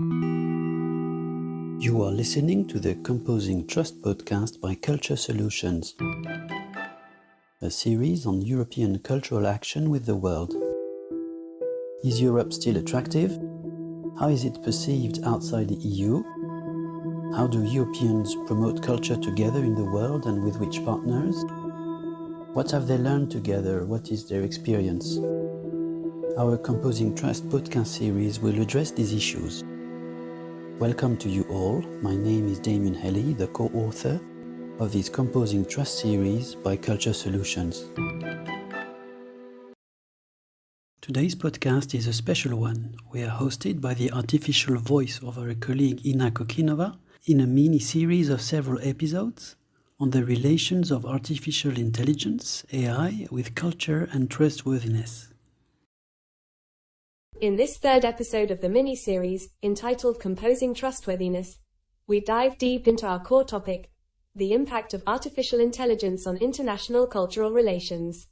You are listening to the Composing Trust podcast by Culture Solutions, a series on European cultural action with the world. Is Europe still attractive? How is it perceived outside the EU? How do Europeans promote culture together in the world and with which partners? What have they learned together? What is their experience? Our Composing Trust podcast series will address these issues. Welcome to you all. My name is Damien Helly, the co-author of this Composing Trust series by Culture Solutions. Today's podcast is a special one. We are hosted by the artificial voice of our colleague Ina Kokinova in a mini-series of several episodes on the relations of artificial intelligence, AI, with culture and trustworthiness. In this third episode of the mini-series, entitled Composing Trustworthiness, we dive deep into our core topic, the impact of artificial intelligence on international cultural relations.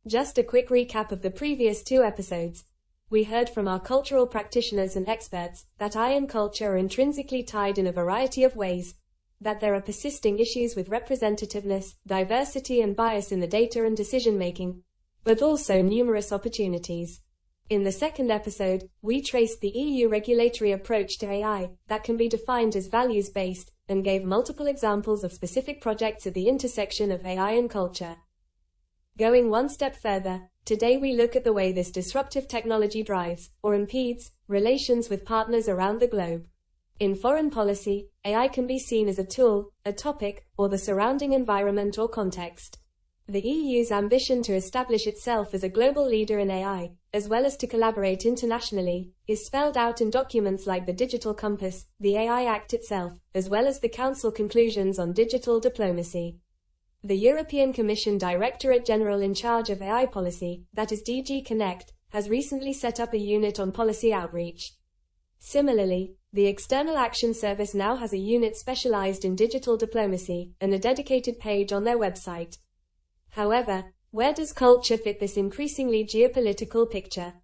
Just a quick recap of the previous two episodes. We heard from our cultural practitioners and experts that AI and culture are intrinsically tied in a variety of ways, that there are persisting issues with representativeness, diversity and bias in the data and decision-making, but also numerous opportunities. In the second episode, we traced the EU regulatory approach to AI that can be defined as values-based and gave multiple examples of specific projects at the intersection of AI and culture. Going one step further, today we look at the way this disruptive technology drives, or impedes, relations with partners around the globe. In foreign policy, AI can be seen as a tool, a topic, or the surrounding environment or context. The EU's ambition to establish itself as a global leader in AI, as well as to collaborate internationally, is spelled out in documents like the Digital Compass, the AI Act itself, as well as the Council conclusions on digital diplomacy. The European Commission Directorate General in charge of AI policy, that is DG Connect, has recently set up a unit on policy outreach. Similarly, the External Action Service now has a unit specialized in digital diplomacy and a dedicated page on their website. However, where does culture fit this increasingly geopolitical picture?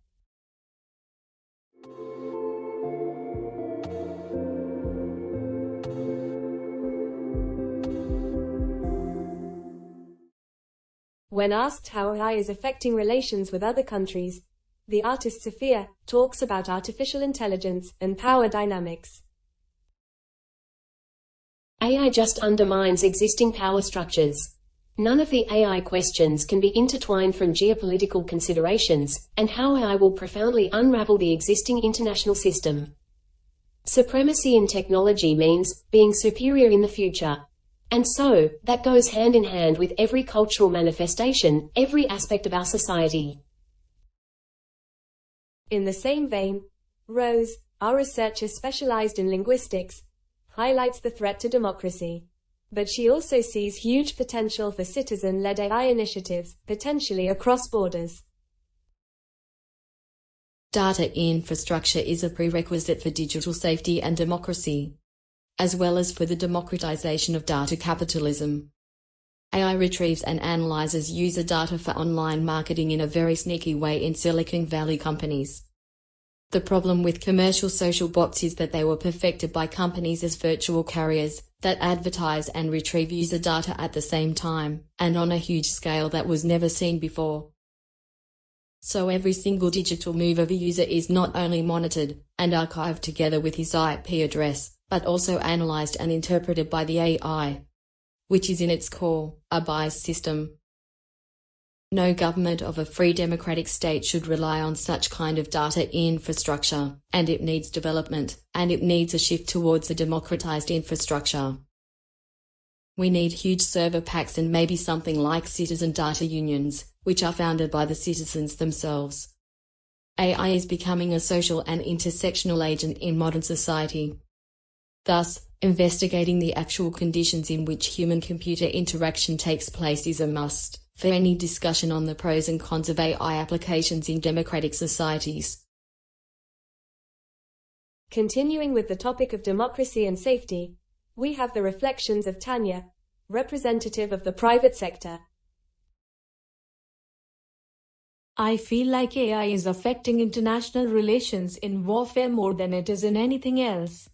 When asked how AI is affecting relations with other countries, the artist Sophia talks about artificial intelligence and power dynamics. AI just undermines existing power structures. None of the AI questions can be intertwined from geopolitical considerations, and how AI will profoundly unravel the existing international system. Supremacy in technology means being superior in the future. And so, that goes hand in hand with every cultural manifestation, every aspect of our society. In the same vein, Rose, our researcher specialized in linguistics, highlights the threat to democracy. But she also sees huge potential for citizen-led AI initiatives, potentially across borders. Data infrastructure is a prerequisite for digital safety and democracy, as well as for the democratization of data capitalism. AI retrieves and analyzes user data for online marketing in a very sneaky way in Silicon Valley companies. The problem with commercial social bots is that they were perfected by companies as virtual carriers that advertise and retrieve user data at the same time, and on a huge scale that was never seen before. So every single digital move of a user is not only monitored and archived together with his IP address, but also analyzed and interpreted by the AI, which is in its core a biased system. No government of a free democratic state should rely on such kind of data infrastructure, and it needs development, and it needs a shift towards a democratized infrastructure. We need huge server packs and maybe something like citizen data unions, which are founded by the citizens themselves. AI is becoming a social and intersectional agent in modern society. Thus, investigating the actual conditions in which human-computer interaction takes place is a must for any discussion on the pros and cons of AI applications in democratic societies. Continuing with the topic of democracy and safety, we have the reflections of Tanya, representative of the private sector. I feel like AI is affecting international relations in warfare more than it is in anything else.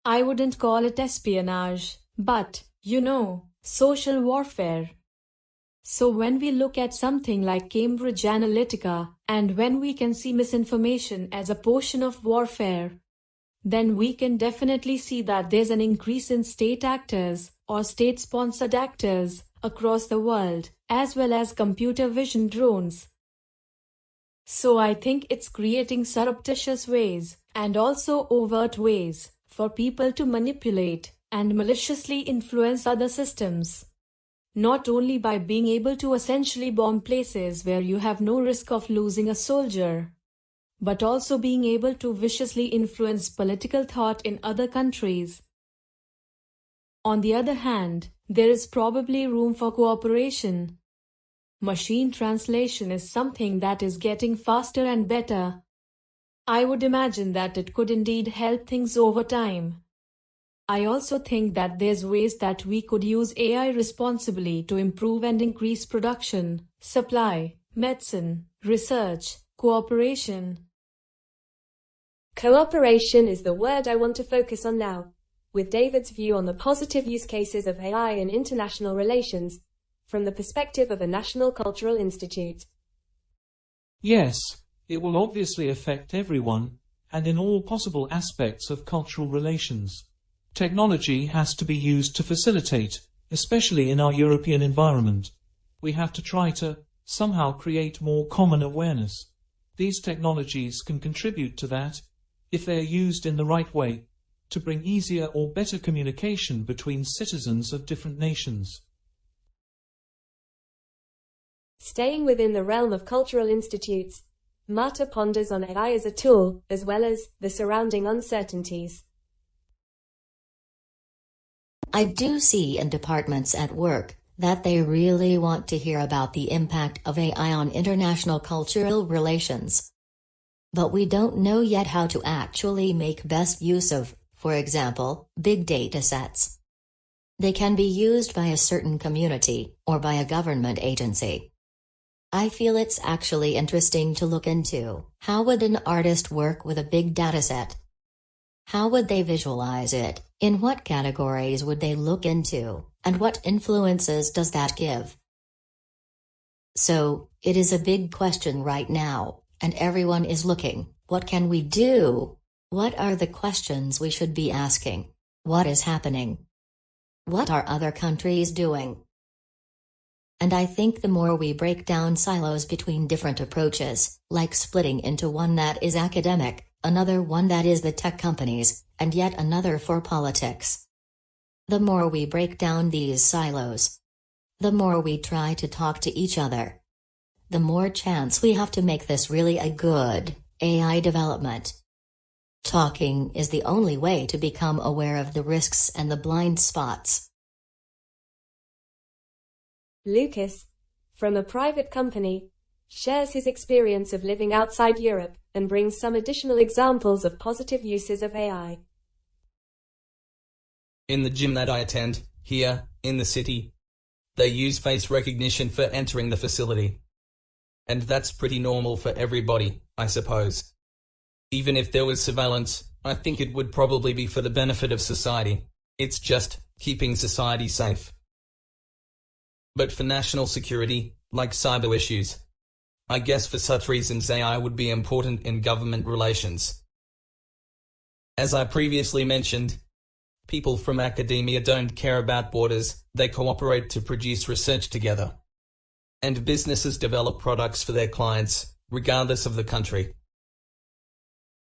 I wouldn't call it espionage, but, social warfare. So when we look at something like Cambridge Analytica, and when we can see misinformation as a portion of warfare, then we can definitely see that there's an increase in state actors, or state-sponsored actors, across the world, as well as computer vision drones. So I think it's creating surreptitious ways, and also overt ways, for people to manipulate and maliciously influence other systems. Not only by being able to essentially bomb places where you have no risk of losing a soldier, but also being able to viciously influence political thought in other countries. On the other hand, there is probably room for cooperation. Machine translation is something that is getting faster and better. I would imagine that it could indeed help things over time. I also think that there's ways that we could use AI responsibly to improve and increase production, supply, medicine, research, cooperation. Cooperation is the word I want to focus on now, with David's view on the positive use cases of AI in international relations, from the perspective of a National Cultural Institute. Yes, it will obviously affect everyone, and in all possible aspects of cultural relations. Technology has to be used to facilitate, especially in our European environment. We have to try to, somehow, create more common awareness. These technologies can contribute to that, if they are used in the right way, to bring easier or better communication between citizens of different nations. Staying within the realm of cultural institutes, Marta ponders on AI as a tool, as well as the surrounding uncertainties. I do see in departments at work that they really want to hear about the impact of AI on international cultural relations. But we don't know yet how to actually make best use of, for example, big data sets. They can be used by a certain community, or by a government agency. I feel it's actually interesting to look into, how would an artist work with a big dataset? How would they visualize it? In what categories would they look into, and what influences does that give? So, it is a big question right now, and everyone is looking, what can we do? What are the questions we should be asking? What is happening? What are other countries doing? And I think the more we break down silos between different approaches, like splitting into one that is academic, another one that is the tech companies, and yet another for politics. The more we break down these silos, the more we try to talk to each other, the more chance we have to make this really a good AI development. Talking is the only way to become aware of the risks and the blind spots. Lucas, from a private company, shares his experience of living outside Europe and brings some additional examples of positive uses of AI. In the gym that I attend, here, in the city, they use face recognition for entering the facility. And that's pretty normal for everybody, I suppose. Even if there was surveillance, I think it would probably be for the benefit of society. It's just keeping society safe. But for national security, like cyber issues, I guess for such reasons AI would be important in government relations. As I previously mentioned, people from academia don't care about borders, they cooperate to produce research together. And businesses develop products for their clients, regardless of the country.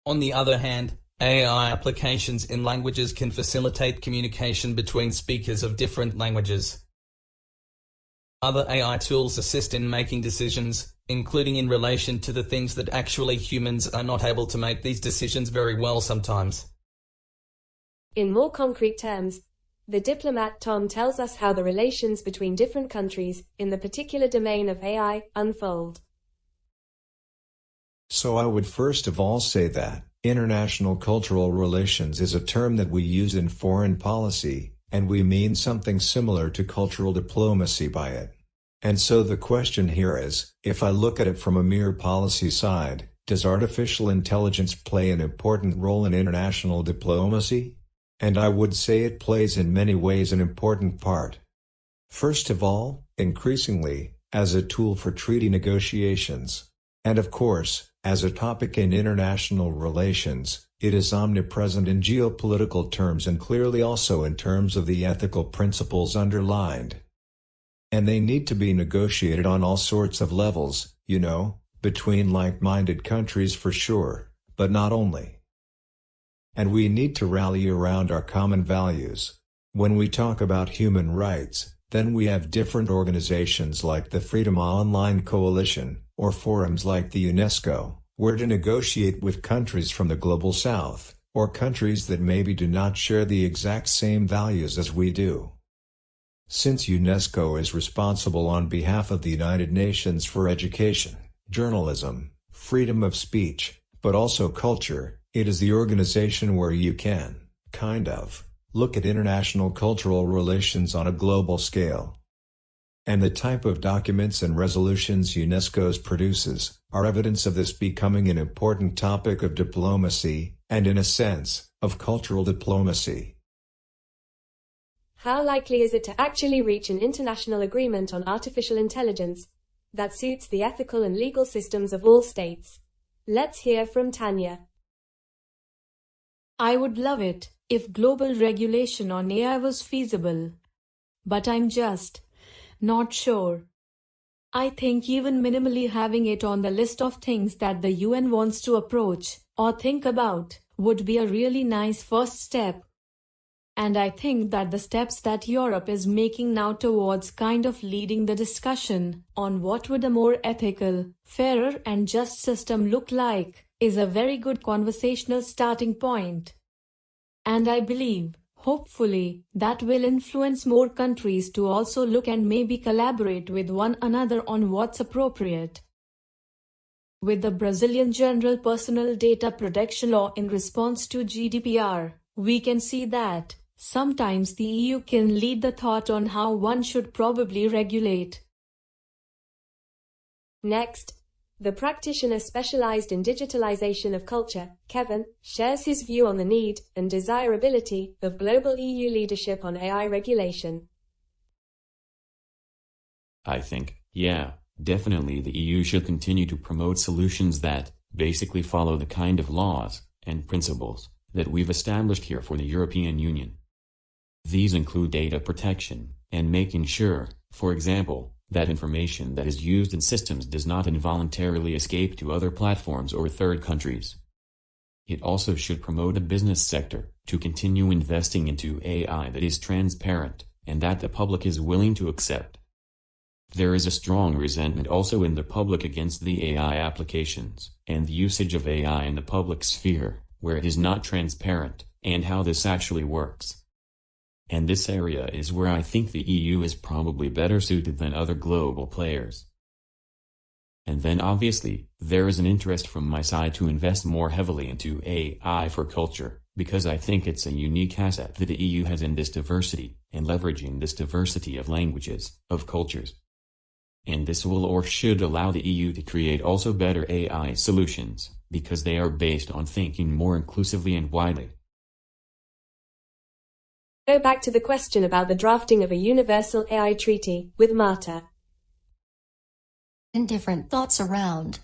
On the other hand, AI applications in languages can facilitate communication between speakers of different languages. Other AI tools assist in making decisions, including in relation to the things that actually humans are not able to make these decisions very well sometimes. In more concrete terms, the diplomat Tom tells us how the relations between different countries, in the particular domain of AI, unfold. So I would first of all say that international cultural relations is a term that we use in foreign policy, and we mean something similar to cultural diplomacy by it. And so the question here is, if I look at it from a mere policy side, does artificial intelligence play an important role in international diplomacy? And I would say it plays in many ways an important part. First of all, increasingly, as a tool for treaty negotiations. And of course, as a topic in international relations, it is omnipresent in geopolitical terms and clearly also in terms of the ethical principles underlined. And they need to be negotiated on all sorts of levels, between like-minded countries for sure, but not only. And we need to rally around our common values. When we talk about human rights, then we have different organizations like the Freedom Online Coalition, or forums like the UNESCO, where to negotiate with countries from the global south, or countries that maybe do not share the exact same values as we do. Since UNESCO is responsible on behalf of the United Nations for education, journalism, freedom of speech, but also culture, it is the organization where you can, look at international cultural relations on a global scale. And the type of documents and resolutions UNESCO produces are evidence of this becoming an important topic of diplomacy, and in a sense, of cultural diplomacy. How likely is it to actually reach an international agreement on artificial intelligence that suits the ethical and legal systems of all states? Let's hear from Tanya. I would love it if global regulation on AI was feasible. But I'm just not sure. I think even minimally having it on the list of things that the UN wants to approach or think about would be a really nice first step. And I think that the steps that Europe is making now towards kind of leading the discussion on what would a more ethical, fairer and just system look like is a very good conversational starting point. And I believe, hopefully, that will influence more countries to also look and maybe collaborate with one another on what's appropriate. With the Brazilian General Personal Data Protection Law in response to GDPR, we can see that sometimes the EU can lead the thought on how one should probably regulate. Next, the practitioner specialized in digitalization of culture, Kevin, shares his view on the need and desirability of global EU leadership on AI regulation. I think, definitely the EU should continue to promote solutions that basically follow the kind of laws and principles that we've established here for the European Union. These include data protection and making sure, for example, that information that is used in systems does not involuntarily escape to other platforms or third countries. It also should promote a business sector to continue investing into AI that is transparent and that the public is willing to accept. There is a strong resentment also in the public against the AI applications and the usage of AI in the public sphere, where it is not transparent, and how this actually works. And this area is where I think the EU is probably better suited than other global players. And then obviously, there is an interest from my side to invest more heavily into AI for culture, because I think it's a unique asset that the EU has in this diversity, and leveraging this diversity of languages, of cultures. And this will or should allow the EU to create also better AI solutions, because they are based on thinking more inclusively and widely. Go back to the question about the drafting of a universal AI treaty, with Marta. And different thoughts around,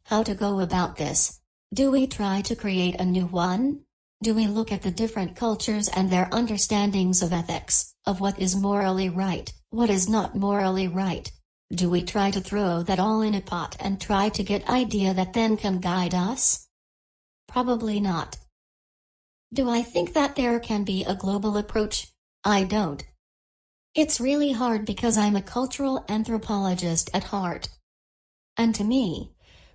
how to go about this. Do we try to create a new one? Do we look at the different cultures and their understandings of ethics, of what is morally right, what is not morally right? Do we try to throw that all in a pot and try to get idea that then can guide us? Probably not. Do I think that there can be a global approach? I don't. It's really hard because I'm a cultural anthropologist at heart. And to me,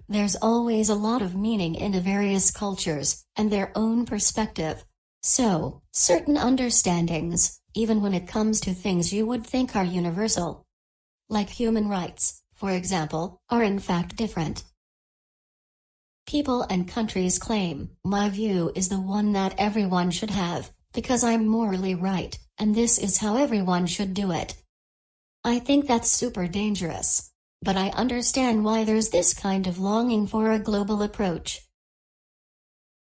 there's always a lot of meaning in the various cultures, and their own perspective. So, certain understandings, even when it comes to things you would think are universal, like human rights, for example, are in fact different. People and countries claim, my view is the one that everyone should have, because I'm morally right, and this is how everyone should do it. I think that's super dangerous. But I understand why there's this kind of longing for a global approach.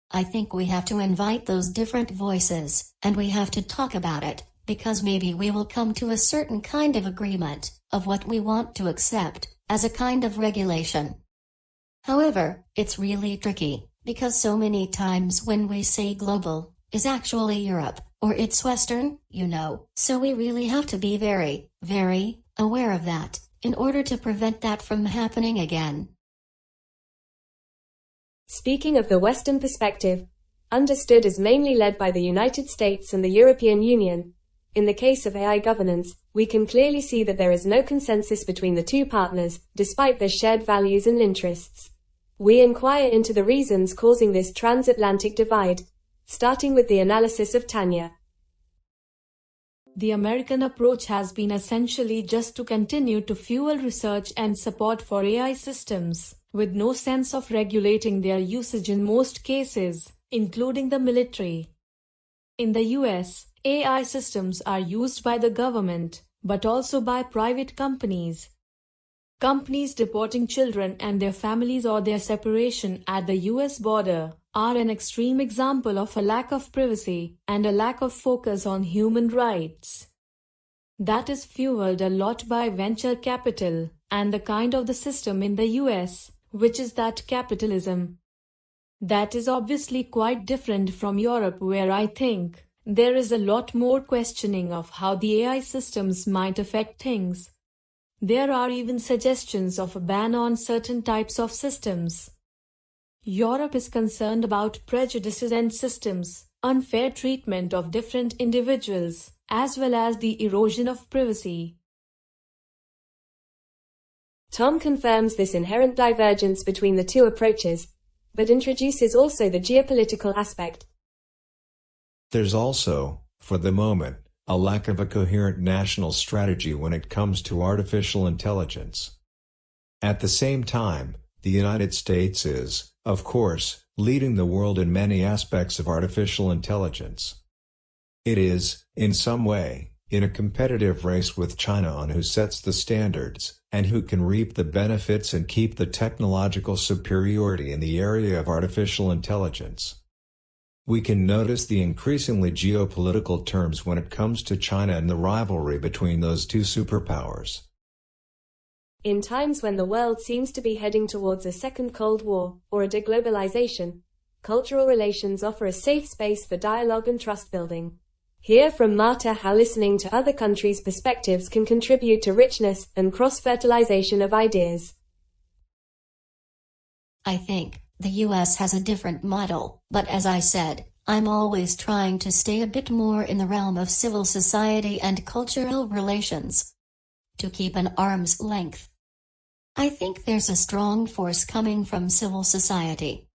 I think we have to invite those different voices, and we have to talk about it, because maybe we will come to a certain kind of agreement, of what we want to accept, as a kind of regulation. However, it's really tricky, because so many times when we say global, is actually Europe, or it's Western, so we really have to be very, very aware of that, in order to prevent that from happening again. Speaking of the Western perspective, understood as mainly led by the United States and the European Union, in the case of AI governance, we can clearly see that there is no consensus between the two partners, despite their shared values and interests. We inquire into the reasons causing this transatlantic divide, starting with the analysis of Tanya. The American approach has been essentially just to continue to fuel research and support for AI systems, with no sense of regulating their usage in most cases, including the military. In the US, AI systems are used by the government, but also by private companies. Companies deporting children and their families or their separation at the US border are an extreme example of a lack of privacy and a lack of focus on human rights. That is fueled a lot by venture capital and the kind of the system in the US, which is that capitalism. That is obviously quite different from Europe, where I think there is a lot more questioning of how the AI systems might affect things. There are even suggestions of a ban on certain types of systems. Europe is concerned about prejudices and systems, unfair treatment of different individuals, as well as the erosion of privacy. Tom confirms this inherent divergence between the two approaches, but introduces also the geopolitical aspect. There's also, for the moment, a lack of a coherent national strategy when it comes to artificial intelligence. At the same time, the United States is, of course, leading the world in many aspects of artificial intelligence. It is, in some way, in a competitive race with China on who sets the standards, and who can reap the benefits and keep the technological superiority in the area of artificial intelligence. We can notice the increasingly geopolitical terms when it comes to China and the rivalry between those two superpowers. In times when the world seems to be heading towards a second Cold War, or a deglobalization, cultural relations offer a safe space for dialogue and trust building. Hear from Marta how listening to other countries' perspectives can contribute to richness and cross-fertilization of ideas. I think the US has a different model, but as I said, I'm always trying to stay a bit more in the realm of civil society and cultural relations, to keep an arm's length. I think there's a strong force coming from civil society.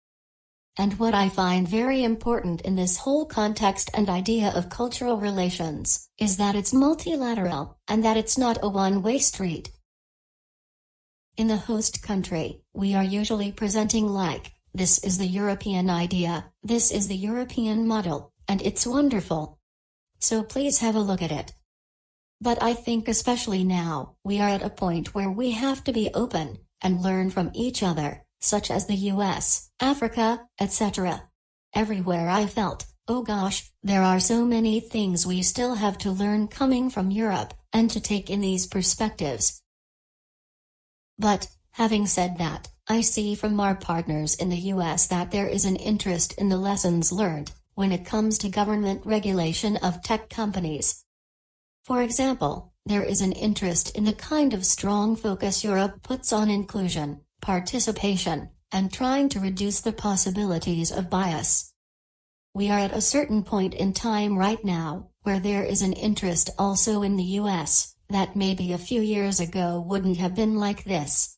And what I find very important in this whole context and idea of cultural relations is that it's multilateral, and that it's not a one-way street. In the host country, we are usually presenting like, this is the European idea, this is the European model, and it's wonderful. So please have a look at it. But I think especially now, we are at a point where we have to be open, and learn from each other, such as the US, Africa, etc. Everywhere I felt, oh gosh, there are so many things we still have to learn coming from Europe, and to take in these perspectives. But, having said that, I see from our partners in the US that there is an interest in the lessons learned, when it comes to government regulation of tech companies. For example, there is an interest in the kind of strong focus Europe puts on inclusion, participation, and trying to reduce the possibilities of bias. We are at a certain point in time right now, where there is an interest also in the US, that maybe a few years ago wouldn't have been like this.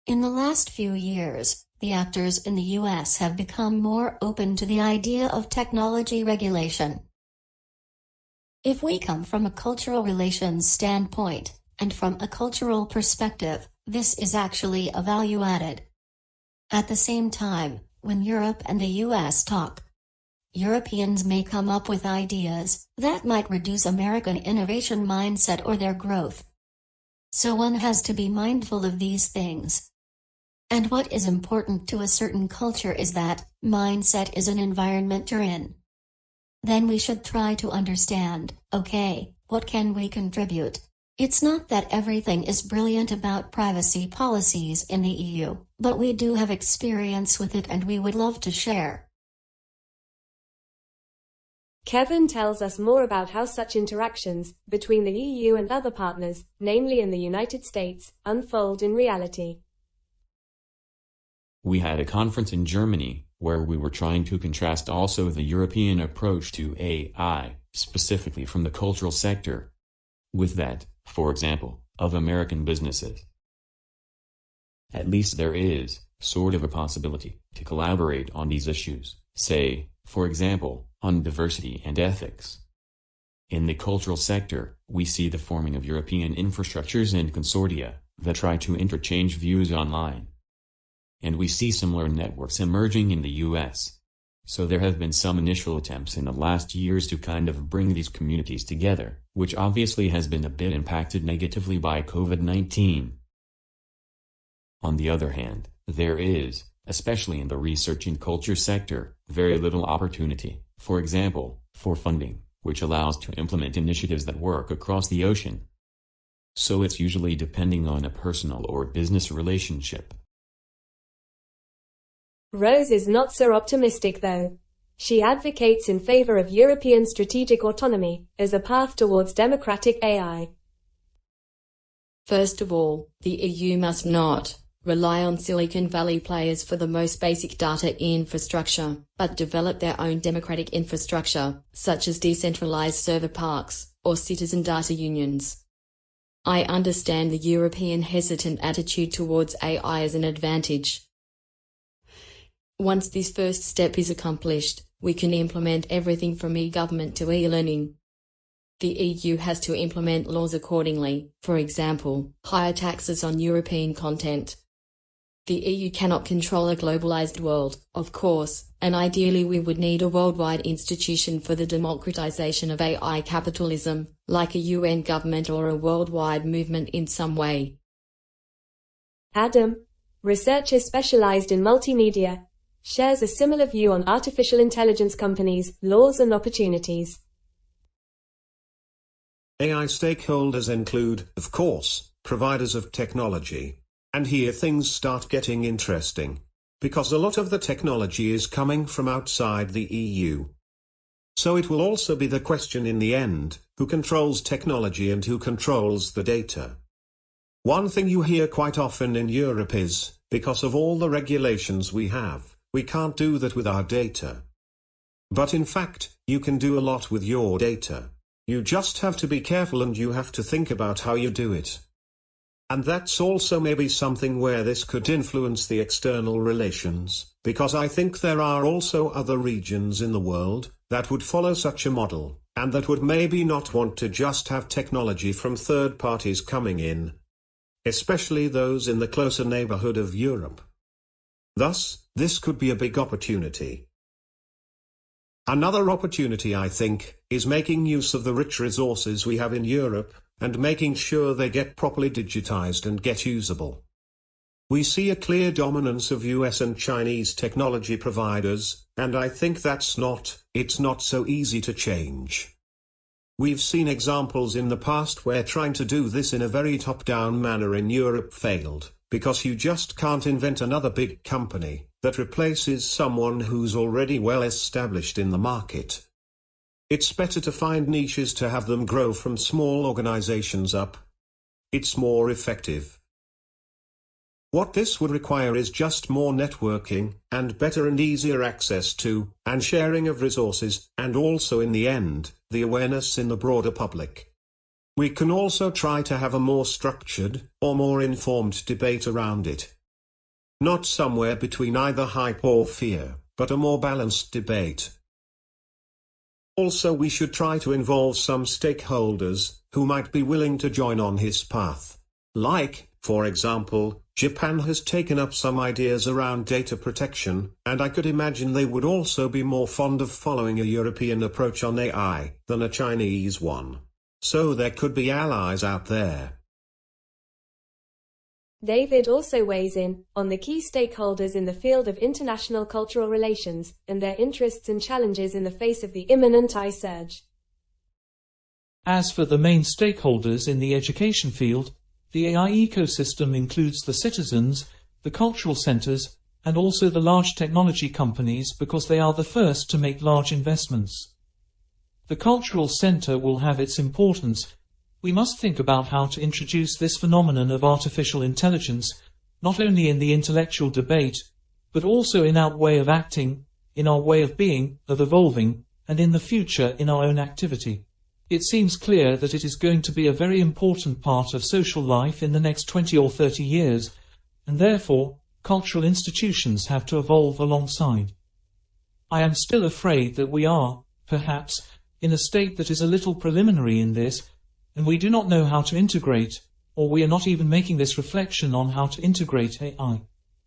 In the last few years, the actors in the US have become more open to the idea of technology regulation. If we come from a cultural relations standpoint, and from a cultural perspective, this is actually a value added. At the same time, when Europe and the US talk, Europeans may come up with ideas that might reduce American innovation mindset or their growth. So one has to be mindful of these things. And what is important to a certain culture is that mindset is an environment you're in. Then we should try to understand, okay, what can we contribute? It's not that everything is brilliant about privacy policies in the EU, but we do have experience with it and we would love to share. Kevin tells us more about how such interactions, between the EU and other partners, namely in the United States, unfold in reality. We had a conference in Germany, where we were trying to contrast also the European approach to AI, specifically from the cultural sector, with that, for example, of American businesses. At least there is, sort of a possibility, to collaborate on these issues, say, for example, on diversity and ethics. In the cultural sector, we see the forming of European infrastructures and consortia that try to interchange views online. And we see similar networks emerging in the US. So there have been some initial attempts in the last years to kind of bring these communities together, which obviously has been a bit impacted negatively by COVID-19. On the other hand, there is, especially in the research and culture sector, very little opportunity, for example, for funding, which allows to implement initiatives that work across the ocean. So it's usually depending on a personal or business relationship. Rose is not so optimistic though. She advocates in favor of European strategic autonomy as a path towards democratic AI. First of all, the EU must not rely on Silicon Valley players for the most basic data infrastructure, but develop their own democratic infrastructure, such as decentralized server parks or citizen data unions. I understand the European hesitant attitude towards AI as an advantage. Once this first step is accomplished, we can implement everything from e-government to e-learning. The EU has to implement laws accordingly, for example, higher taxes on European content. The EU cannot control a globalized world, of course, and ideally we would need a worldwide institution for the democratization of AI capitalism, like a UN government or a worldwide movement in some way. Adam, researcher specialized in multimedia, shares a similar view on artificial intelligence companies, laws and opportunities. AI stakeholders include, of course, providers of technology. And here things start getting interesting, because a lot of the technology is coming from outside the EU. So it will also be the question in the end, who controls technology and who controls the data. One thing you hear quite often in Europe is, because of all the regulations we have, we can't do that with our data. But in fact, you can do a lot with your data. You just have to be careful and you have to think about how you do it. And that's also maybe something where this could influence the external relations, because I think there are also other regions in the world that would follow such a model, and that would maybe not want to just have technology from third parties coming in, especially those in the closer neighborhood of Europe. Thus, this could be a big opportunity. Another opportunity, I think, is making use of the rich resources we have in Europe, and making sure they get properly digitized and get usable. We see a clear dominance of US and Chinese technology providers, and I think it's not so easy to change. We've seen examples in the past where trying to do this in a very top-down manner in Europe failed, because you just can't invent another big company that replaces someone who's already well established in the market. It's better to find niches to have them grow from small organizations up. It's more effective. What this would require is just more networking, and better and easier access to, and sharing of resources, and also in the end, the awareness in the broader public. We can also try to have a more structured, or more informed debate around it. Not somewhere between either hype or fear, but a more balanced debate. Also, we should try to involve some stakeholders who might be willing to join on his path. Like, for example, Japan has taken up some ideas around data protection, and I could imagine they would also be more fond of following a European approach on AI than a Chinese one. So there could be allies out there. David also weighs in on the key stakeholders in the field of international cultural relations and their interests and challenges in the face of the imminent AI surge. As for the main stakeholders in the education field, the AI ecosystem includes the citizens, the cultural centers, and also the large technology companies because they are the first to make large investments. The cultural center will have its importance. We must think about how to introduce this phenomenon of artificial intelligence, not only in the intellectual debate, but also in our way of acting, in our way of being, of evolving, and in the future in our own activity. It seems clear that it is going to be a very important part of social life in the next 20 or 30 years, and therefore, cultural institutions have to evolve alongside. I am still afraid that we are, perhaps, in a state that is a little preliminary in this, and we do not know how to integrate, or we are not even making this reflection on how to integrate AI.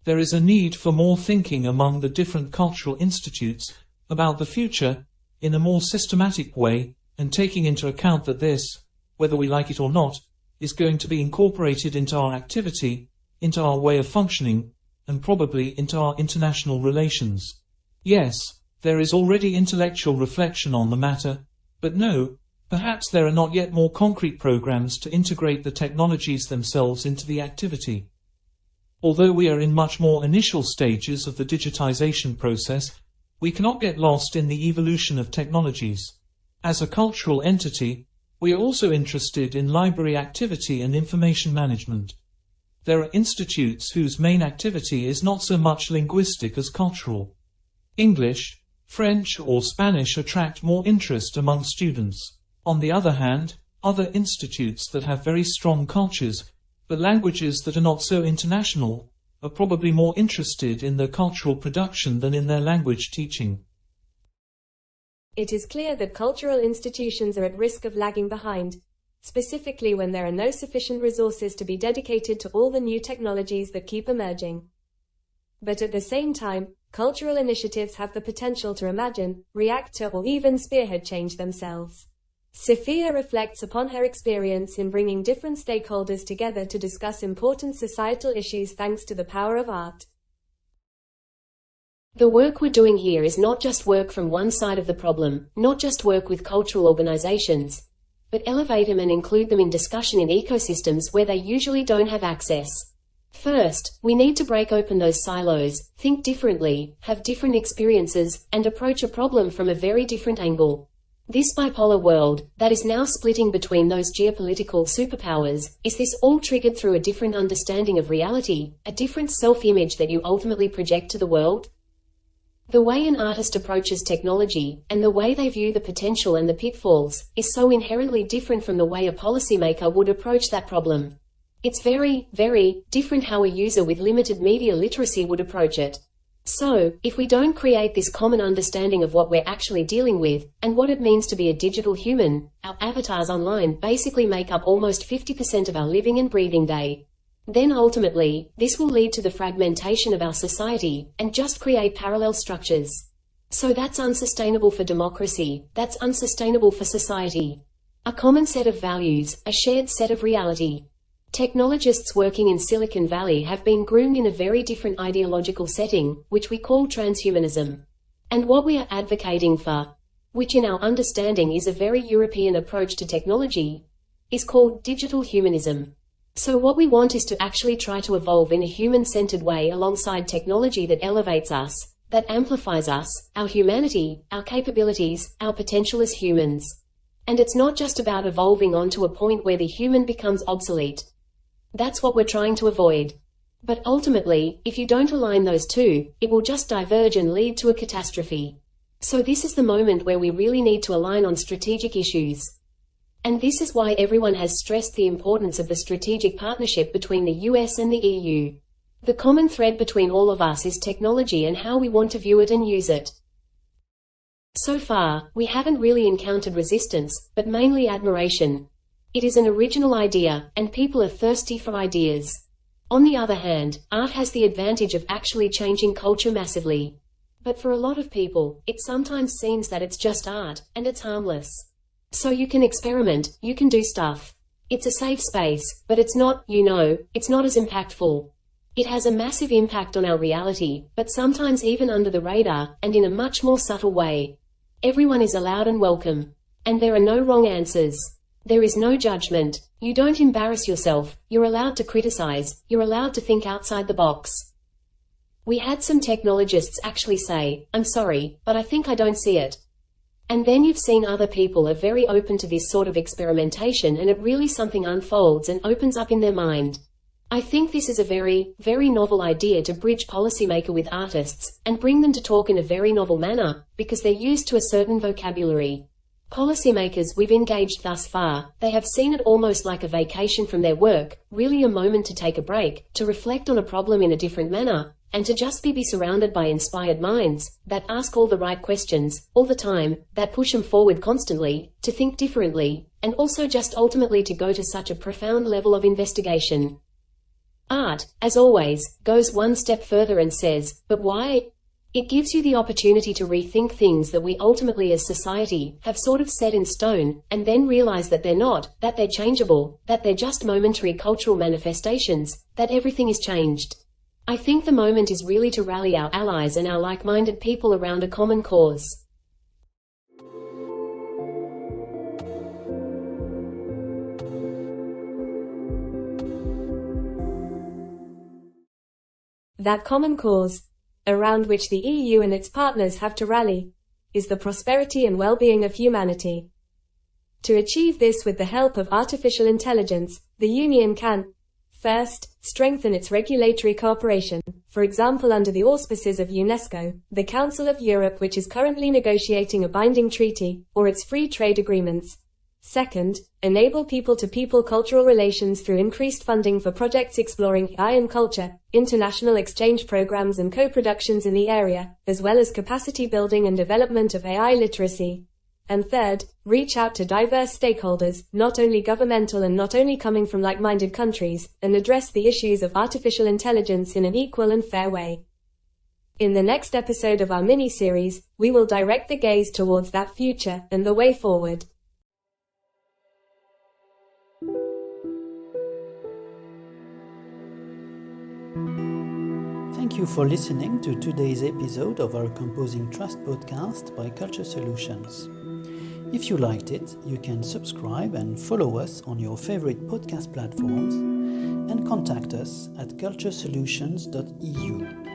There is a need for more thinking among the different cultural institutes about the future in a more systematic way, and taking into account that this, whether we like it or not, is going to be incorporated into our activity, into our way of functioning, and probably into our international relations. Yes, there is already intellectual reflection on the matter, but no, perhaps there are not yet more concrete programs to integrate the technologies themselves into the activity. Although we are in much more initial stages of the digitization process, we cannot get lost in the evolution of technologies. As a cultural entity, we are also interested in library activity and information management. There are institutes whose main activity is not so much linguistic as cultural. English, French or Spanish attract more interest among students. On the other hand, other institutes that have very strong cultures, but languages that are not so international, are probably more interested in their cultural production than in their language teaching. It is clear that cultural institutions are at risk of lagging behind, specifically when there are no sufficient resources to be dedicated to all the new technologies that keep emerging. But at the same time, cultural initiatives have the potential to imagine, react to, or even spearhead change themselves. Sophia reflects upon her experience in bringing different stakeholders together to discuss important societal issues thanks to the power of art. The work we're doing here is not just work from one side of the problem, not just work with cultural organizations, but elevate them and include them in discussion in ecosystems where they usually don't have access. First, we need to break open those silos, think differently, have different experiences, and approach a problem from a very different angle. This bipolar world, that is now splitting between those geopolitical superpowers, is this all triggered through a different understanding of reality, a different self-image that you ultimately project to the world? The way an artist approaches technology, and the way they view the potential and the pitfalls, is so inherently different from the way a policymaker would approach that problem. It's very, very different how a user with limited media literacy would approach it. So, if we don't create this common understanding of what we're actually dealing with, and what it means to be a digital human, our avatars online basically make up almost 50% of our living and breathing day. Then ultimately, this will lead to the fragmentation of our society, and just create parallel structures. So that's unsustainable for democracy, that's unsustainable for society. A common set of values, a shared set of reality. Technologists working in Silicon Valley have been groomed in a very different ideological setting, which we call transhumanism. And what we are advocating for, which in our understanding is a very European approach to technology, is called digital humanism. So what we want is to actually try to evolve in a human-centered way alongside technology that elevates us, that amplifies us, our humanity, our capabilities, our potential as humans. And it's not just about evolving onto a point where the human becomes obsolete. That's what we're trying to avoid. But ultimately, if you don't align those two, it will just diverge and lead to a catastrophe. So this is the moment where we really need to align on strategic issues. And this is why everyone has stressed the importance of the strategic partnership between the US and the EU. The common thread between all of us is technology and how we want to view it and use it. So far, we haven't really encountered resistance, but mainly admiration. It is an original idea, and people are thirsty for ideas. On the other hand, art has the advantage of actually changing culture massively. But for a lot of people, it sometimes seems that it's just art, and it's harmless. So you can experiment, you can do stuff. It's a safe space, but it's not, it's not as impactful. It has a massive impact on our reality, but sometimes even under the radar, and in a much more subtle way. Everyone is allowed and welcome. And there are no wrong answers. There is no judgment. You don't embarrass yourself, you're allowed to criticize, you're allowed to think outside the box. We had some technologists actually say, "I'm sorry, but I think I don't see it." And then you've seen other people are very open to this sort of experimentation, and it really something unfolds and opens up in their mind. I think this is a very, very novel idea to bridge policymaker with artists, and bring them to talk in a very novel manner, because they're used to a certain vocabulary. Policymakers we've engaged thus far, they have seen it almost like a vacation from their work, really a moment to take a break, to reflect on a problem in a different manner, and to just be surrounded by inspired minds, that ask all the right questions, all the time, that push them forward constantly, to think differently, and also just ultimately to go to such a profound level of investigation. Art, as always, goes one step further and says, but why? It gives you the opportunity to rethink things that we ultimately as society have sort of set in stone, and then realize that they're not, that they're changeable, that they're just momentary cultural manifestations, that everything is changed. I think the moment is really to rally our allies and our like-minded people around a common cause. That common cause, around which the EU and its partners have to rally, is the prosperity and well-being of humanity. To achieve this with the help of artificial intelligence, the Union can, first, strengthen its regulatory cooperation, for example under the auspices of UNESCO, the Council of Europe which is currently negotiating a binding treaty, or its free trade agreements. Second, enable people-to-people cultural relations through increased funding for projects exploring AI and culture, international exchange programs and co-productions in the area, as well as capacity building and development of AI literacy. And third, reach out to diverse stakeholders, not only governmental and not only coming from like-minded countries, and address the issues of artificial intelligence in an equal and fair way. In the next episode of our mini-series, we will direct the gaze towards that future and the way forward. Thank you for listening to today's episode of our Composing Trust podcast by Culture Solutions. If you liked it, you can subscribe and follow us on your favorite podcast platforms and contact us at culturesolutions.eu.